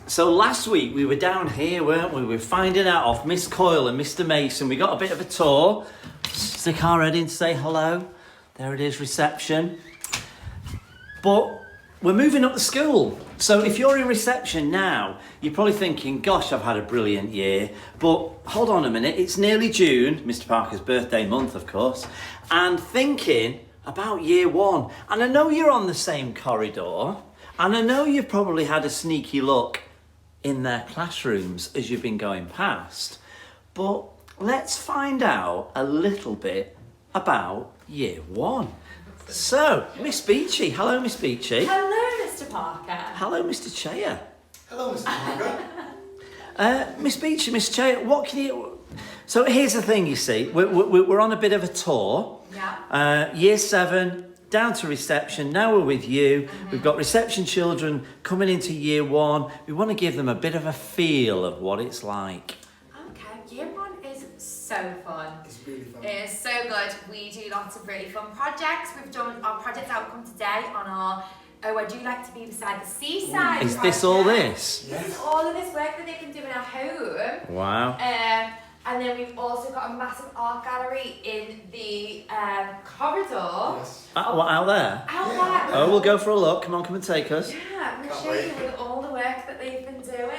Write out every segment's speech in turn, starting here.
So last week we were down here, weren't we? We were finding out off Miss Coyle and Mr. Mason. We got a bit of a tour. Stick our head in to say hello. There it is, reception. But we're moving up the school. So if you're in reception now, you're probably thinking, gosh, I've had a brilliant year. But hold on a minute, it's nearly June, Mr. Parker's birthday month, of course, and thinking about year one. And I know you're on the same corridor, and I know you've probably had a sneaky look in their classrooms as you've been going past. But let's find out a little bit about year one. So, Miss Beachy. Hello, Miss Beachy. Hello, Mr. Parker. Hello, Mr. Chair. Hello, Mr. Parker. Miss Beachy, Miss Chair, what can you... So here's the thing, you see. We're on a bit of a tour. Yeah. Year 7, down to reception. Now we're with you. Mm-hmm. We've got reception children coming into year 1. We want to give them a bit of a feel of what it's like. Okay, year 1 is so fun. It's really fun. It is so good. We do lots of really fun projects. We've done our project outcome today on our Oh, I Do Like to Be Beside the Seaside. Is this all this? Yes. This is all of this work that they can do in our home. Wow. And then we've also got a massive art gallery in the corridor. Yes. What, out there? Out there. Oh, we'll go for a look. Come on and take us. Yeah, I'm going to Can't show wait. you with all the work that they've been doing.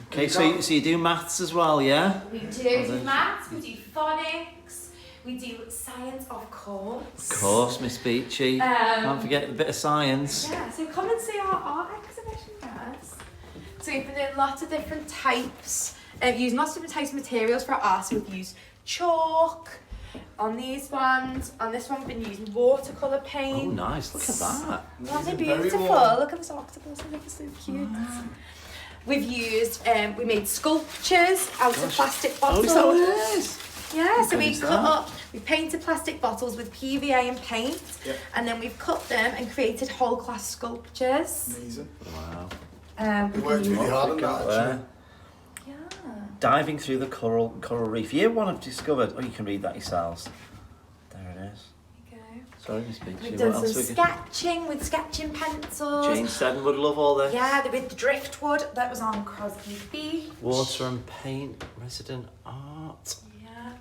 Okay, so you do maths as well, yeah? We do maths, we do phonics, we do science, of course. Of course, Miss Beachy. Can't forget a bit of science. Yeah, so come and see our art exhibition, guys. So we've been doing lots of different types, using lots of different types of materials for our art. So we've used chalk on these ones. On this one, we've been using watercolour paint. Oh, nice. Look at that. Aren't they Very beautiful? warm. Look at this octopus, they're so cute. We've used, we made sculptures out of plastic Oh, bottles. is that what it is? Yeah, so we Goodness, cut that. up, we painted plastic bottles with PVA and paint, Yep. and then we've cut them and created whole class sculptures. Amazing. Wow. We worked really hard on Look at that, there. actually. Yeah. Diving through the coral reef. Year 1 I've discovered. Oh, you can read that yourselves. There it is. There you go. Sorry, Miss Beachy. We've What done else some we got? sketching with sketching pencils. Jane Seddon would love all this. Yeah, with the driftwood that was on Crosby Beach. Water and paint, resident art. Yeah,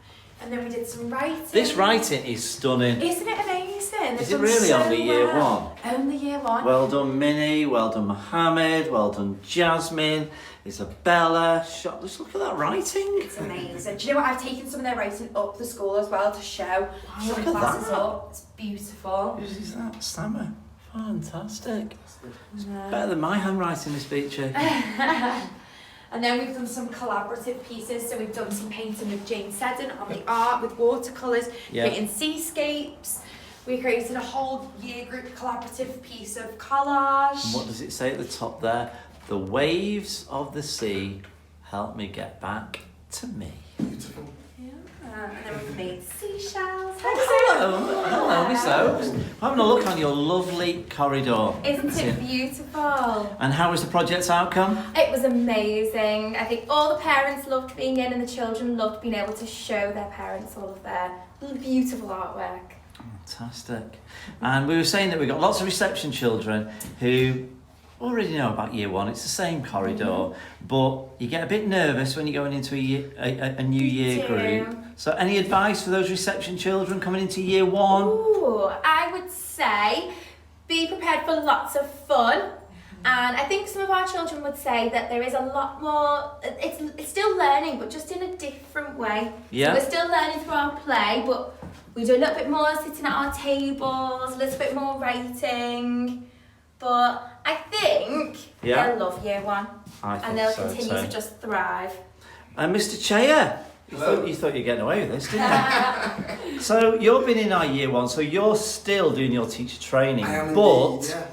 and then we did some writing. This writing is stunning. Isn't it amazing? Is They've it done really so only year well. 1? Only year 1. Well done, Minnie. Well done, Mohammed. Well done, Jasmine. Isabella. Just look at that writing. It's amazing. Do you know what? I've taken some of their writing up the school as well to show look some at classes that. up. It's beautiful. Whose is that? Stammer. Fantastic. Yeah. Better than my handwriting, Miss Beachy. And then we've done some collaborative pieces. So we've done some painting with Jane Seddon on the art with watercolours, Yeah. creating seascapes. We created a whole year group collaborative piece of collage. And what does it say at the top there? The waves of the sea help me get back to me. Beautiful. Yeah. And then we've made seashells. Hello, Miss Oaks. Having a look on your lovely corridor. Isn't it beautiful? And how was the project's outcome? It was amazing. I think all the parents loved being in and the children loved being able to show their parents all of their beautiful artwork. Fantastic. And we were saying that we've got lots of reception children who already know about year 1. It's the same corridor, but you get a bit nervous when you're going into a new year group. So any advice for those reception children coming into year 1? Ooh, I would say be prepared for lots of fun. And I think some of our children would say that there is a lot more, it's still learning, but just in a different way. Yeah. So we're still learning through our play, but we do a little bit more sitting at our tables, a little bit more writing. But I think they'll love year 1. And they'll continue to just thrive. And Mr. Chair, you Hello. thought you were getting away with this, didn't you? So you've been in our year 1, so you're still doing your teacher training. I am but indeed, yeah.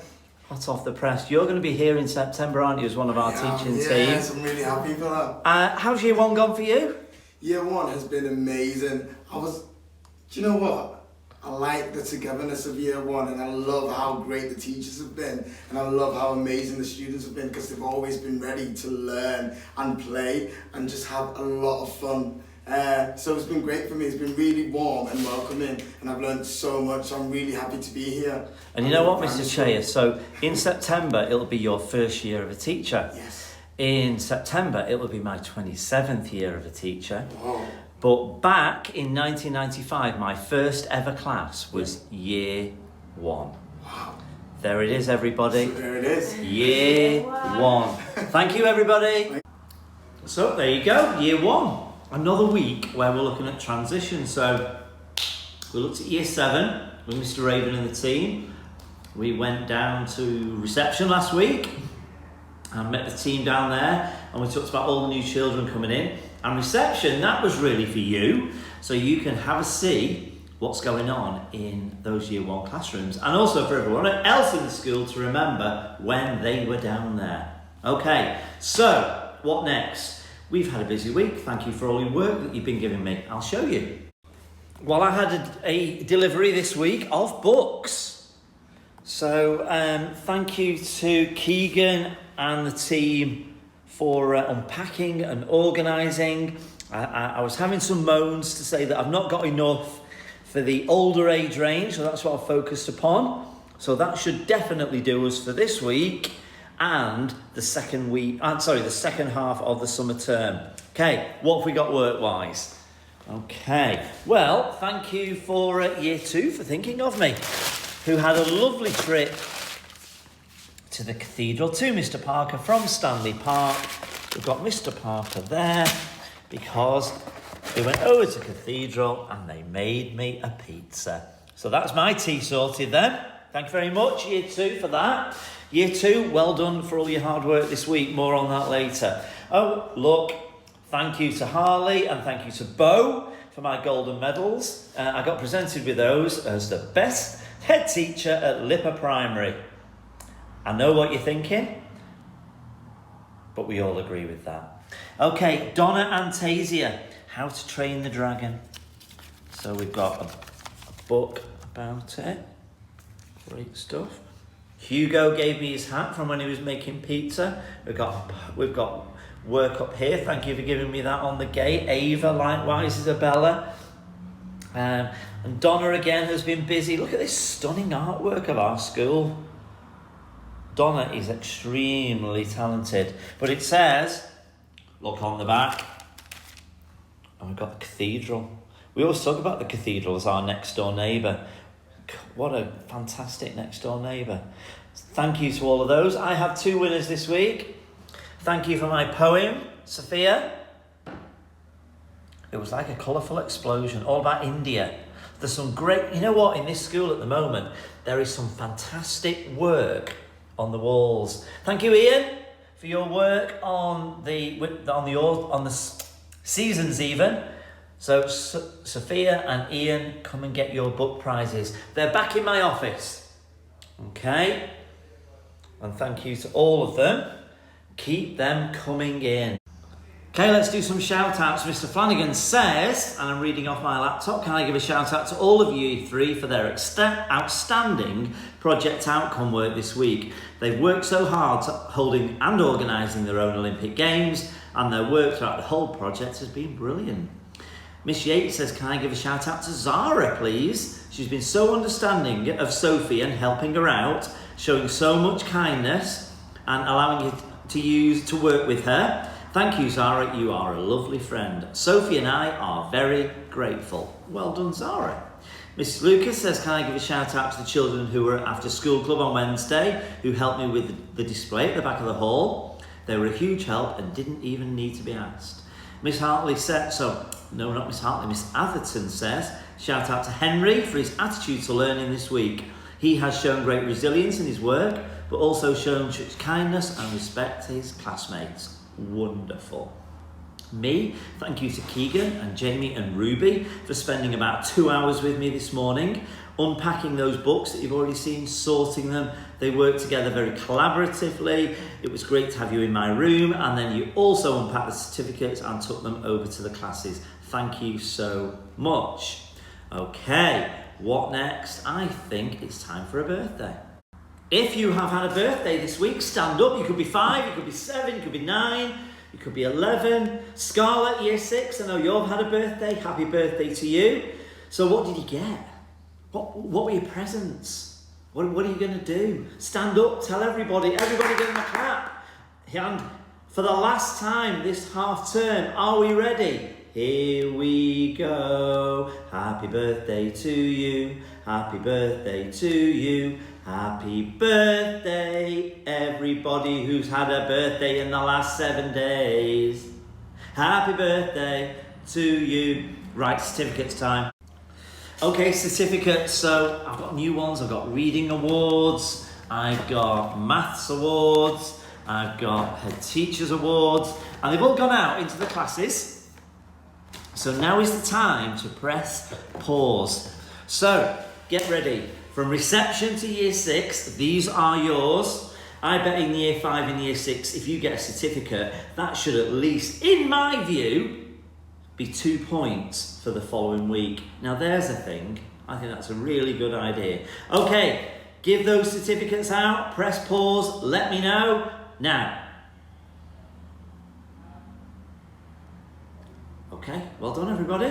hot off the press, you're going to be here in September, aren't you, as one of our teaching Yes, team? I'm really happy for that. How's year 1 gone for you? Year 1 has been amazing. Do you know what? I like the togetherness of year 1, and I love how great the teachers have been, and I love how amazing the students have been, because they've always been ready to learn and play and just have a lot of fun. So it's been great for me. It's been really warm and welcoming, and I've learned so much. So I'm really happy to be here. And you know what, Mr. Chair? So in September, it'll be your first year of a teacher. Yes. In September, it will be my 27th year of a teacher. Wow. But back in 1995, my first ever class was year 1. Wow. There it is, everybody. So there it is. Year 1. Thank you, everybody. So there you go, year 1. Another week where we're looking at transition. So we looked at year 7 with Mr. Raven and the team. We went down to reception last week and met the team down there, and we talked about all the new children coming in. And reception, that was really for you, so you can have a see what's going on in those year 1 classrooms, and also for everyone else in the school to remember when they were down there. Okay, so what next? We've had a busy week. Thank you for all your work that you've been giving me. I'll show you. Well, I had a delivery this week of books. So thank you to Keegan and the team for unpacking and organising. I was having some moans to say that I've not got enough for the older age range, so that's what I've focused upon. So that should definitely do us for this week and the second half of the summer term. Okay, what have we got work-wise? Okay, well, thank you for year 2 for thinking of me, who had a lovely trip to the cathedral, to Mr. Parker from Stanley Park. We've got Mr. Parker there because we went over to cathedral and they made me a pizza. So that's my tea sorted then. Thank you very much, year 2, for that. Year 2, well done for all your hard work this week. More on that later. Oh, look, thank you to Harley and thank you to Bo for my golden medals. I got presented with those as the best head teacher at LIPA Primary. I know what you're thinking, but we all agree with that. Okay, Donna Antasia, How to Train the Dragon. So we've got a book about it. Great stuff. Hugo gave me his hat from when he was making pizza. We've got work up here. Thank you for giving me that on the gate. Ava, likewise, Isabella. And Donna again has been busy. Look at this stunning artwork of our school. Donna is extremely talented. But it says, look on the back, and we've got the cathedral. We always talk about the cathedral as our next door neighbour. What a fantastic next door neighbour. Thank you to all of those. I have 2 winners this week. Thank you for my poem, Sophia. It was like a colourful explosion, all about India. There's some great, you know what, in this school at the moment, there is some fantastic work on the walls. Thank you, Ian, for your work on the seasons even. So Sophia and Ian, come and get your book prizes. They're back in my office. Okay? And thank you to all of them. Keep them coming in. Okay, let's do some shout outs. Mr. Flanagan says, and I'm reading off my laptop, can I give a shout out to all of you 3 for their outstanding project outcome work this week. They've worked so hard holding and organising their own Olympic Games, and their work throughout the whole project has been brilliant. Miss Yates says, can I give a shout out to Zara, please? She's been so understanding of Sophie and helping her out, showing so much kindness and allowing you to work with her. Thank you, Zara. You are a lovely friend. Sophie and I are very grateful. Well done, Zara. Mrs. Lucas says, can I give a shout out to the children who were at After School Club on Wednesday, who helped me with the display at the back of the hall. They were a huge help and didn't even need to be asked. Miss Hartley said, Miss Atherton says, shout out to Henry for his attitude to learning this week. He has shown great resilience in his work, but also shown such kindness and respect to his classmates. Wonderful. Me, thank you to Keegan and Jamie and Ruby for spending about 2 hours with me this morning, unpacking those books that you've already seen, sorting them. They worked together very collaboratively. It was great to have you in my room, and then you also unpacked the certificates and took them over to the classes. Thank you so much. Okay, what next? I think it's time for a birthday. If you have had a birthday this week, stand up. You could be 5, you could be 7, you could be 9, you could be 11. Scarlett, year 6, I know you've had a birthday. Happy birthday to you. So what did you get? What were your presents? What are you going to do? Stand up, tell everybody give them a clap. And For the last time this half term, are we ready? Here we go. Happy birthday to you. Happy birthday to you. Happy birthday, everybody who's had a birthday in the last 7 days. Happy birthday to you. Right, certificates time. Okay, certificates. So I've got new ones. I've got reading awards. I've got maths awards. I've got head teachers awards. And they've all gone out into the classes. So now is the time to press pause. So get ready. From reception to year 6, these are yours. I bet in year 5 and year 6, if you get a certificate, that should at least, in my view, be 2 points for the following week. Now there's a thing. I think that's a really good idea. Okay, give those certificates out, press pause, let me know now. Okay, well done everybody.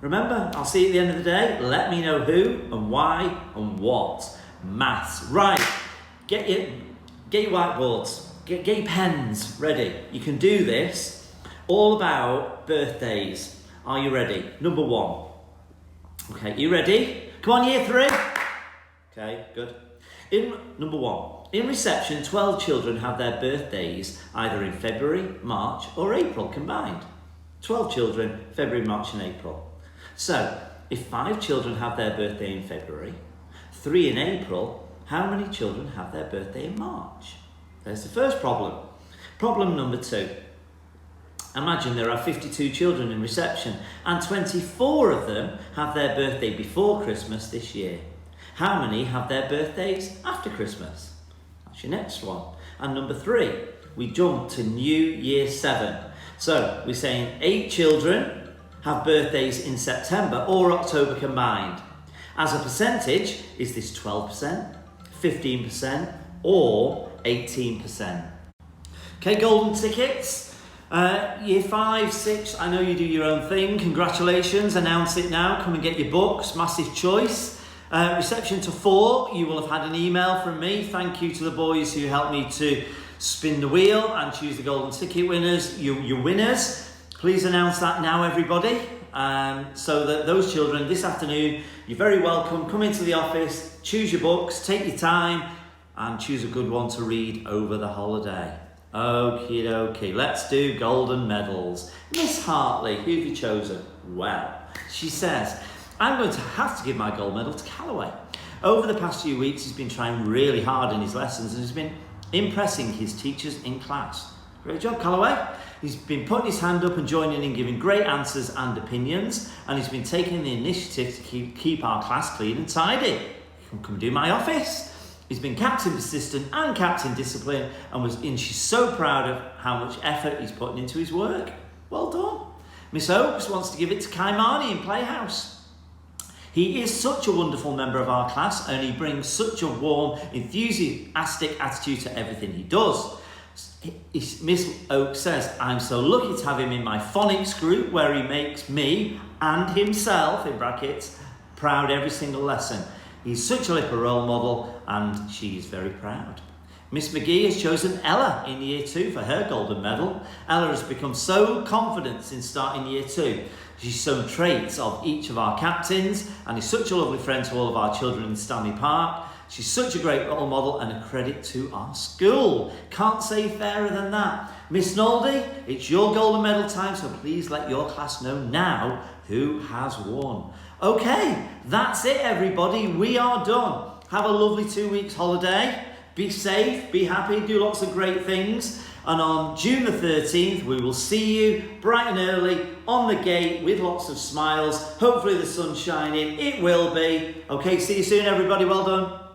Remember, I'll see you at the end of the day. Let me know who and why and what. Maths. Right, get your whiteboards, get your pens ready. You can do this. All about birthdays. Are you ready? Number 1. Okay, you ready? Come on, year 3. Okay, good. Number 1. In reception, 12 children have their birthdays either in February, March or April combined. 12 children, February, March and April. So, if 5 children have their birthday in February, 3 in April, how many children have their birthday in March? There's the first problem. Problem number 2. Imagine there are 52 children in reception and 24 of them have their birthday before Christmas this year. How many have their birthdays after Christmas? That's your next one. And number 3, we jump to new year 7. So we're saying 8 children have birthdays in September or October combined. As a percentage, is this 12%, 15% or 18%? Okay, golden tickets. Year 5, 6, I know you do your own thing. Congratulations, announce it now. Come and get your books, massive choice. Reception to 4, you will have had an email from me. Thank you to the boys who helped me to spin the wheel and choose the golden ticket winners, your winners. Please announce that now, everybody. So that those children this afternoon, you're very welcome. Come into the office, choose your books, take your time and choose a good one to read over the holiday. Okie dokie, let's do golden medals. Miss Hartley, who have you chosen? Well, she says, I'm going to have to give my gold medal to Callaway. Over the past few weeks, he's been trying really hard in his lessons and he's been impressing his teachers in class. Great job, Callaway. He's been putting his hand up and joining in, giving great answers and opinions, and he's been taking the initiative to keep our class clean and tidy. Come do my office. He's been captain persistent and captain discipline, and she's so proud of how much effort he's putting into his work. Well done. Miss Oakes wants to give it to Kai Marnie in Playhouse. He is such a wonderful member of our class and he brings such a warm, enthusiastic attitude to everything he does. Miss Oakes says, I'm so lucky to have him in my phonics group where he makes me and himself, in brackets, proud every single lesson. He's such a LIPA role model and she's very proud. Miss McGee has chosen Ella in year 2 for her golden medal. Ella has become so confident since starting year 2. She's shown traits of each of our captains and is such a lovely friend to all of our children in Stanley Park. She's such a great role model and a credit to our school. Can't say fairer than that. Miss Noldy, it's your golden medal time, so please let your class know now who has won. Okay, that's it everybody, we are done. Have a lovely 2 weeks holiday. Be safe, be happy, do lots of great things. And on June the 13th, we will see you bright and early on the gate with lots of smiles. Hopefully the sun's shining, it will be. Okay, see you soon everybody, well done.